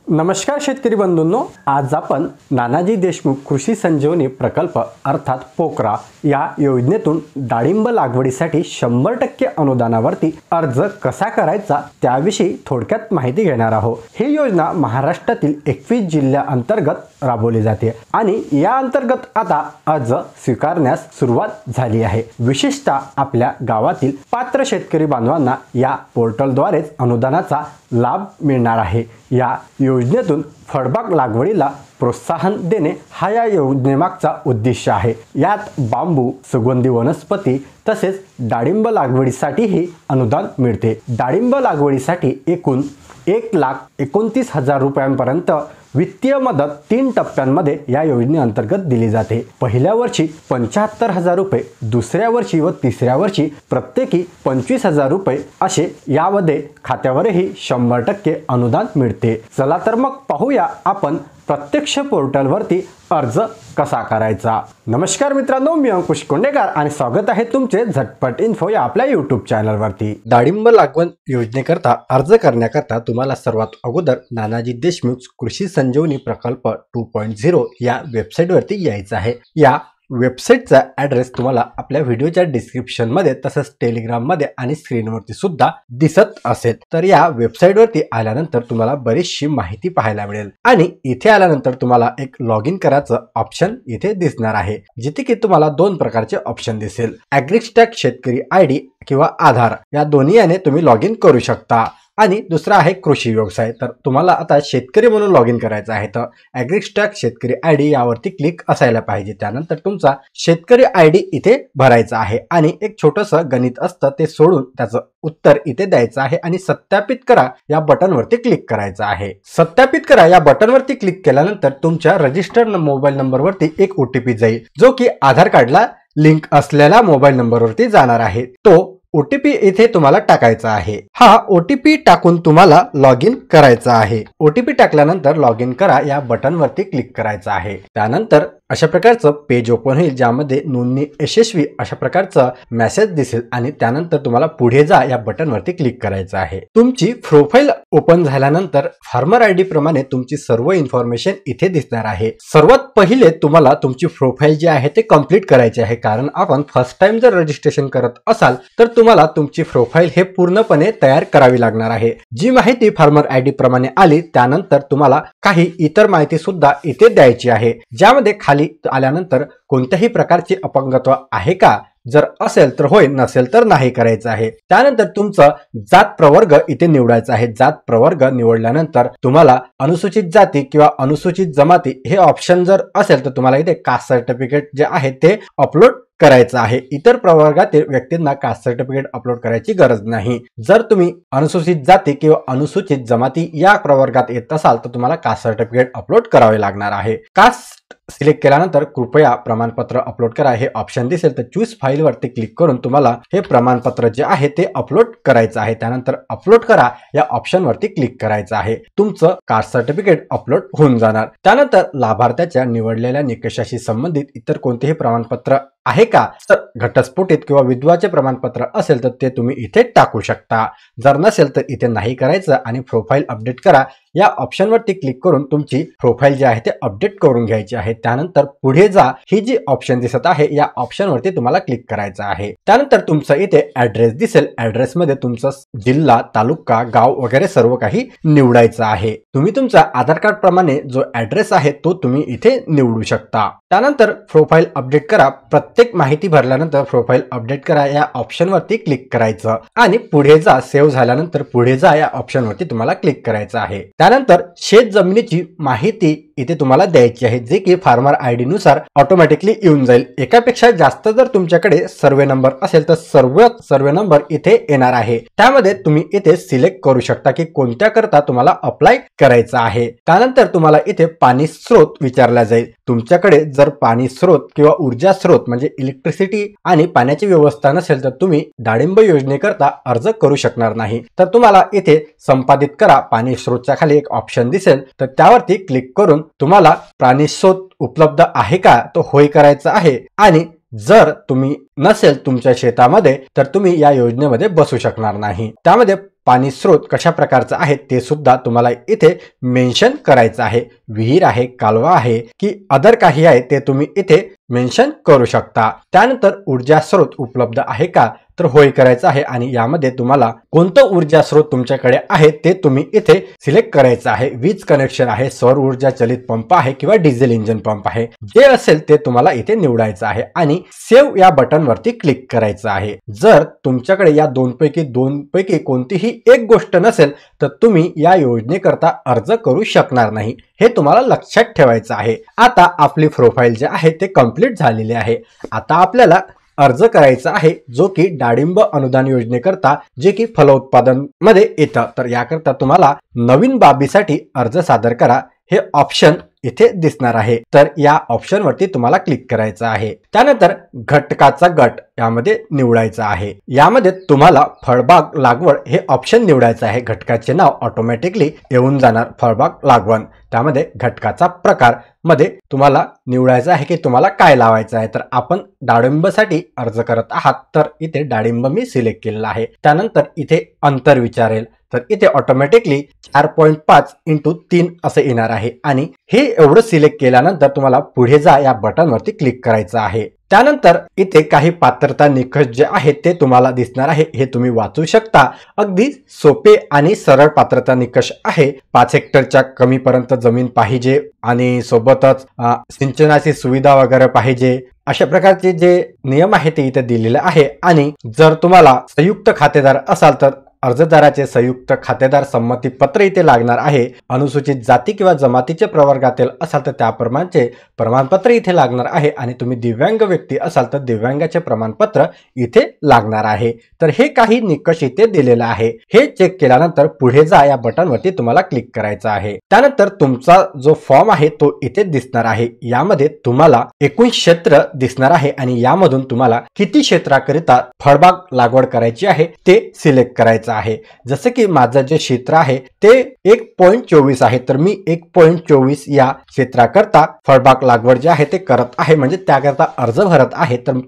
नमस्कार शेतकरी बंधूंनो, आज आपण नानाजी देशमुख कृषी संजीवनी प्रकल्प अर्थात पोकरा या योजनेतून डाळिंब लागवडीसाठी 100% अनुदानावरती अर्ज कसा करायचा त्याविषयी थोडक्यात माहिती घेणार आहोत। ही योजना महाराष्ट्रातील 21 जिल्ह्यांअंतर्गत राबवली जाते आणि या अंतर्गत आता अर्ज स्वीकारण्यास सुरुवात झाली आहे। विशेषतः आपल्या गावातील पात्र शेतकरी बांधवांना या पोर्टलद्वारेच अनुदानाचा लाभ मिळणार आहे। या योजनेतून फळबाग लागवडीला प्रोत्साहन देणे हा या योजनेमागचा उद्देश आहे। यात बांबू, सुगंधी वनस्पती तसेच डाळिंब लागवडीसाठीही अनुदान मिळते। डाळिंब लागवडीसाठी एकूण 1,29,000 रुपयांपर्यंत वित्तीय मदत 3 टप्प्यांमध्ये या योजनेअंतर्गत दिली जाते। पहिल्या वर्षी 75,000 रुपये, दुसऱ्या वर्षी व तिसऱ्या वर्षी प्रत्येकी 25,000 रुपये असे यामध्ये खात्यावरही 100% अनुदान मिळते। चला तर मग पाहूया आपण प्रत्यक्ष पोर्टलवरती अर्ज कसा करायचा। नमस्कार मित्रांनो, मी अंकुश कोंडेकर आणि स्वागत आहे तुमचे झटपट इन्फो या आपल्या YouTube चॅनलवरती। डाळिंब लागवड योजनेकरता अर्ज करण्याकरता तुम्हाला सर्वात अगोदर नानाजी देशमुख कृषी संजीवनी प्रकल्प 2.0 या वेबसाईटवरती यायचं आहे। या वेबसाईटचा ॲड्रेस तुम्हाला आपल्या व्हिडिओच्या डिस्क्रिप्शन मध्ये तसंच टेलिग्राम मध्ये आणि स्क्रीनवरती सुद्धा दिसत असेल। तर या वेबसाईटवरती आल्यानंतर तुम्हाला बरीचशी माहिती पाहायला मिळेल आणि इथे आल्यानंतर तुम्हाला एक लॉग इन करायचं ऑप्शन इथे दिसणार आहे, जिथे की तुम्हाला 2 प्रकारचे ऑप्शन दिसेल। ॲग्रीस्टॅक शेतकरी ID किंवा आधार या दोन्ही याने तुम्ही लॉग इन करू शकता आणि दुसरा आहे कृषी व्यवसाय। तर तुम्हाला आता शेतकरी म्हणून लॉग इन करायचं आहे, तर ॲग्रीस्टॅक शेतकरी ID यावरती क्लिक असायला पाहिजे। त्यानंतर तुमचा शेतकरी ID इथे भरायचा आहे आणि एक छोटंसं गणित असतं ते सोडून त्याचं उत्तर इथे द्यायचं आहे आणि सत्यापित करा या बटनवरती क्लिक करायचं आहे। सत्यापित करा या बटनवरती क्लिक केल्यानंतर तुमच्या रजिस्टर्ड मोबाईल नंबरवरती एक OTP जाईल, जो की आधार कार्डला लिंक असलेल्या मोबाईल नंबरवरती जाणार आहे। तो OTP इथे तुम्हाला टाकायचा आहे। हा OTP टाकून तुम्हाला लॉग इन करायचा आहे। OTP टाकल्यानंतर लॉग इन करा या बटनवरती क्लिक करायचं आहे। त्यानंतर अशा प्रकारचं पेज ओपन होईल, ज्यामध्ये नोंदणी यशस्वी अशा प्रकारचा मेसेज दिसेल आणि त्यानंतर तुम्हाला पुढे जा या बटनवरती क्लिक करायचं आहे। तुमची प्रोफाईल ओपन झाल्यानंतर फार्मर ID प्रमाणे तुमची सर्व इन्फॉर्मेशन इथे दिसणार आहे। सर्वात पहिले तुम्हाला तुमची प्रोफाईल जी आहे ते कंप्लीट करायची आहे, कारण आपण फर्स्ट टाइम जर रजिस्ट्रेशन करत असाल तर तुम्हाला तुमची प्रोफाईल हे पूर्णपणे तयार करावी लागणार आहे। जी माहिती फार्मर ID प्रमाणे आली त्यानंतर तुम्हाला काही इतर माहिती सुद्धा इथे द्यायची आहे, ज्यामध्ये खाली आल्यानंतर कोणत्याही प्रकारचे अपंगत्व आहे का, जर असेल तर होय, नसेल तर नाही करायचं आहे। त्यानंतर तुमचं जात प्रवर्ग इथे निवडायचा आहे। जात प्रवर्ग निवडल्यानंतर तुम्हाला अनुसूचित जाती किंवा अनुसूचित जमाती हे ऑप्शन जर असेल तर तुम्हाला इथे कास्ट सर्टिफिकेट जे आहे ते अपलोड करायचं आहे। इतर प्रवर्गातील व्यक्तींना कास्ट सर्टिफिकेट अपलोड करायची गरज नाही। जर तुम्ही अनुसूचित जाती किंवा अनुसूचित जमाती या प्रवर्गात येत असाल तर तुम्हाला कास्ट सर्टिफिकेट अपलोड करावे लागणार आहे। कास्ट सिलेक्ट केल्यानंतर कृपया प्रमाणपत्र अपलोड करा हे ऑप्शन दिसेल, तर चूज फाईल वरती क्लिक करून तुम्हाला हे प्रमाणपत्र जे आहे ते अपलोड करायचं आहे। त्यानंतर अपलोड करा या ऑप्शन वरती क्लिक करायचं आहे। तुमचं कास्ट सर्टिफिकेट अपलोड होऊन जाणार। त्यानंतर लाभार्थ्याच्या निवडलेल्या निकषाशी संबंधित इतर कोणतेही प्रमाणपत्र आहे का, तर घटस्फोटित किंवा विधवाचे प्रमाणपत्र असेल तर ते तुम्ही इथे टाकू शकता। जर नसेल तर इथे नाही करायचं आणि प्रोफाईल अपडेट करा या ऑप्शन वरती क्लिक करून तुमची प्रोफाईल जी आहे ते अपडेट करून घ्यायची आहे। त्यानंतर पुढे जा ही जी ऑप्शन दिसत आहे या ऑप्शन वरती तुम्हाला क्लिक करायचं आहे। त्यानंतर तुमचा इथे ॲड्रेस दिसेल, ॲड्रेस मध्ये तुमचा जिल्हा, तालुका, गाव वगैरे सर्व काही निवडायचं आहे। तुम्ही तुमचा आधार कार्ड प्रमाणे जो ॲड्रेस आहे तो तुम्ही इथे निवडू शकता। त्यानंतर प्रोफाईल अपडेट करा। प्रत्येक माहिती भरल्यानंतर प्रोफाईल अपडेट करा या ऑप्शन वरती क्लिक करायचं आणि पुढे जा। सेव्ह झाल्यानंतर पुढे जा या ऑप्शन वरती तुम्हाला क्लिक करायचं आहे। त्यानंतर शेत जमिनीची माहिती इथे तुम्हाला द्यायची आहे, जे की फार्मर ID नुसार ऑटोमॅटिकली येऊन जाईल। एकापेक्षा जास्त जर तुमच्याकडे सर्वे नंबर असेल तर सर्व सर्वे नंबर इथे येणार आहे। त्यामध्ये तुम्ही इथे सिलेक्ट करू शकता की कोणत्या करता तुम्हाला अप्लाय करायचं आहे। त्यानंतर तुम्हाला इथे पाणी स्रोत विचारला जाईल। तुमच्याकडे जर पाणी स्रोत किंवा ऊर्जा स्रोत म्हणजे इलेक्ट्रिसिटी आणि पाण्याची व्यवस्था नसेल तर तुम्ही डाळिंब योजनेकरता अर्ज करू शकणार नाही। तर तुम्हाला इथे संपादित करा पाणी स्रोतच्या खाली एक ऑप्शन दिसेल, तर त्यावरती क्लिक करून तुम्हाला पाणी स्रोत उपलब्ध आहे का तो होय करायचा आहे आणि जर तुम्ही नसेल तुमच्या शेतामध्ये तर तुम्ही या योजनेमध्ये बसू शकणार नाही। त्यामध्ये पाणी स्रोत कशा प्रकारचा आहे ते सुद्धा तुम्हाला इथे मेन्शन करायचं आहे। विहीर आहे, कालवा आहे की अदर काही आहे ते तुम्ही इथे मेन्शन करू शकता। त्यानंतर ऊर्जा स्रोत उपलब्ध आहे का, तर होय करायचं आहे आणि यामध्ये तुम्हाला कोणतं ऊर्जा स्रोत तुमच्याकडे आहे ते तुम्ही इथे सिलेक्ट करायचं आहे। वीज कनेक्शन आहे, सौर ऊर्जा चलित पंप आहे किंवा डिझेल इंजिन पंप आहे, जे असेल ते तुम्हाला इथे निवडायचं आहे आणि सेव्ह या बटन वरती क्लिक करायचं आहे। जर तुमच्याकडे या दोनपैकी कोणतीही एक गोष्ट नसेल तर तुम्ही या योजनेकरता अर्ज करू शकणार नाही, हे तुम्हाला लक्षात ठेवायचं आहे। आता आपली प्रोफाइल जे आहे ते कंप्लीट झालेली आहे। आता आपल्याला अर्ज करायचा आहे, जो की डाळिंब अनुदान योजनेकरता जे की फलोत्पादन मध्ये येतं। तर याकरता तुम्हाला नवीन बाबीसाठी अर्ज सादर करा हे ऑप्शन इथे दिसणार आहे। तर या ऑप्शन वरती तुम्हाला क्लिक करायचं आहे। त्यानंतर घटकाचा गट यामध्ये निवडायचा आहे। यामध्ये तुम्हाला फळबाग लागवड हे ऑप्शन निवडायचं आहे। घटकाचे नाव ऑटोमॅटिकली येऊन जाणार फळबाग लागवड। त्यामध्ये घटकाचा प्रकार मध्ये तुम्हाला निवडायचं आहे की तुम्हाला काय लावायचं आहे। तर आपण डाळिंबासाठी अर्ज करत आहात, तर इथे डाळिंब मी सिलेक्ट केलेला आहे। त्यानंतर इथे अंतर विचारेल, तर इथे ऑटोमॅटिकली 4.5x3 असे येणार आहे आणि हे एवढं सिलेक्ट केल्यानंतर तुम्हाला पुढे जा या बटन वरती क्लिक करायचं आहे। त्यानंतर इथे काही पात्रता निकष जे आहेत ते तुम्हाला दिसणार आहे, हे तुम्ही वाचू शकता। अगदी सोपे आणि सरळ पात्रता निकष आहे। 5 हेक्टरच्या कमी पर्यंत जमीन पाहिजे आणि सोबतच सिंचनाची सुविधा वगैरे पाहिजे, अशा प्रकारचे जे नियम आहे ते इथे दिलेले आहे। आणि जर तुम्हाला संयुक्त खातेदार असाल तर अर्जदाराचे संयुक्त खातेदार संमती पत्र इथे लागणार आहे। अनुसूचित जाती किंवा जमातीचे प्रवर्गातील असाल तर त्याप्रमाणेचे प्रमाणपत्र इथे लागणार आहे आणि तुम्ही दिव्यांग व्यक्ती असाल तर दिव्यांगाचे प्रमाणपत्र इथे लागणार आहे। तर हे काही निकष इथे दिलेले आहे। हे चेक केल्यानंतर पुढे जा या बटन वरती तुम्हाला क्लिक करायचं आहे। त्यानंतर तुमचा जो फॉर्म आहे तो इथे दिसणार आहे। यामध्ये तुम्हाला एकूण क्षेत्र दिसणार आहे आणि यामधून तुम्हाला किती क्षेत्राकरिता फळबाग लागवड करायची आहे ते सिलेक्ट करायचं आहे। जसे की माझं जे क्षेत्र आहे ते 1.24 आहे, तर मी 1.24 या क्षेत्राकरता फळबाग लागवड जे आहे ते करत आहे, म्हणजे त्याकरता अर्ज भरत आहे। तर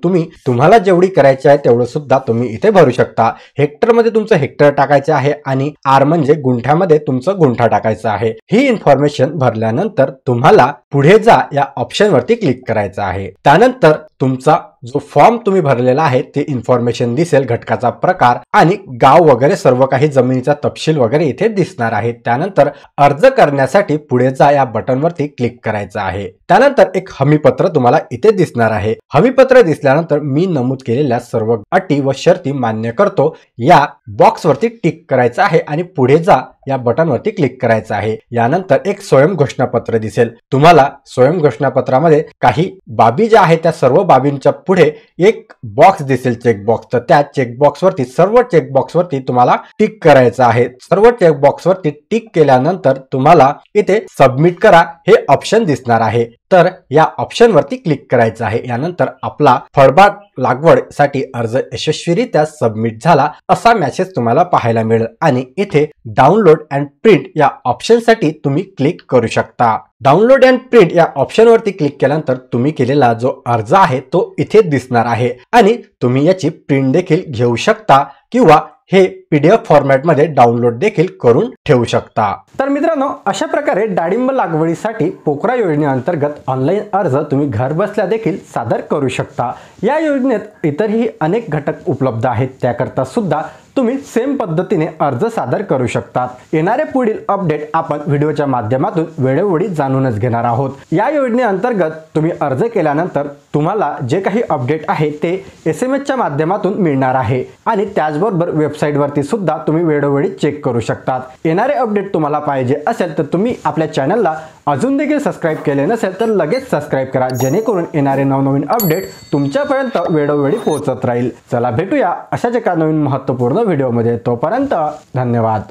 तुम्हाला जेवढी करायची आहे तेवढं सुद्धा तुम्ही इथे भरू शकता। हेक्टर मध्ये तुमचं हेक्टर टाकायचं आहे आणि आर म्हणजे गुंठ्यामध्ये तुमचं गुंठा टाकायचं आहे। ही इन्फॉर्मेशन भरल्यानंतर तुम्हाला पुढे जा या ऑप्शन वरती क्लिक करायचं आहे। त्यानंतर तुमचा जो फॉर्म तुम्ही भरलेला आहे ते इन्फॉर्मेशन दिसेल, घटकाचा प्रकार आणि गाव वगैरे सर्व काही जमिनीचा तपशील वगैरे इथे दिसणार आहे। त्यानंतर अर्ज करण्यासाठी पुढे जा या बटन वरती क्लिक करायचं आहे। त्यानंतर एक हमीपत्र तुम्हाला इथे दिसणार आहे। हमीपत्र दिसल्यानंतर मी नमूद केलेल्या सर्व अटी व शर्ती मान्य करतो या बॉक्स वरती टिक करायचं आहे आणि पुढे जा या बटन वरती क्लिक करायचं आहे। यानंतर एक स्वयं घोषणापत्र दिसेल। तुम्हाला स्वयं घोषणापत्रामध्ये काही बाबी ज्या आहेत त्या सर्व बाबींच्या पुढे एक बॉक्स दिसेल, चेकबॉक्स। तर त्या चेकबॉक्स वरती सर्व चेकबॉक्स वरती तुम्हाला टिक करायचं आहे। सर्व चेकबॉक्स वरती टिक केल्यानंतर तुम्हाला इथे सबमिट करा हे ऑप्शन दिसणार आहे। तर या ऑप्शन वरती क्लिक करायचं आहे। यानंतर आपला फळबाग लागवड साठी अर्ज यशस्वीरित्या सबमिट झाला असा मेसेज तुम्हाला पाहायला मिळेल आणि इथे डाउनलोड अँड प्रिंट या ऑप्शन साठी तुम्ही क्लिक करू शकता। डाउनलोड अँड प्रिंट या ऑप्शन वरती क्लिक केल्यानंतर तुम्ही केलेला जो अर्ज आहे तो इथे दिसणार आहे आणि तुम्ही याची प्रिंट देखील घेऊ शकता किंवा हे PDF फॉर्मॅट मध्ये डाउनलोड देखील करून ठेवू शकता। तर मित्रांनो, अशा प्रकारे डाळिंब लागवडीसाठी पोकरा योजनेअंतर्गत ऑनलाईन अर्ज तुम्ही घर बसल्या देखील सादर करू शकता। या योजनेत इतरही अनेक घटक उपलब्ध आहेत, त्याकरता सुद्धा तुम्ही सेम पद्धतीने अर्ज सादर करू शकतात। येणारे पुढील अपडेट आपण व्हिडिओच्या माध्यमातून वेळोवेळी जाणूनच घेणार आहोत। या योजनेअंतर्गत तुम्ही अर्ज केल्यानंतर तुम्हाला जे काही अपडेट आहे ते SMS च्या माध्यमातून मिळणार आहे आणि त्याचबरोबर वेबसाईट वरती सुद्धा तुम्ही वेळोवेळी चेक करू शकतात। येणारे अपडेट तुम्हाला पाहिजे असेल तर तुम्ही आपल्या चॅनलला अजून देखील सबस्क्राइब केले नसेल तर लगेच सबस्क्राइब करा, जेणेकरून येणारे नवनवीन अपडेट तुमच्यापर्यंत वेळोवेळी पोहोचत राहील। चला भेटूया अशाच एका नवीन महत्त्वपूर्ण व्हिडिओमध्ये। तोपर्यंत धन्यवाद।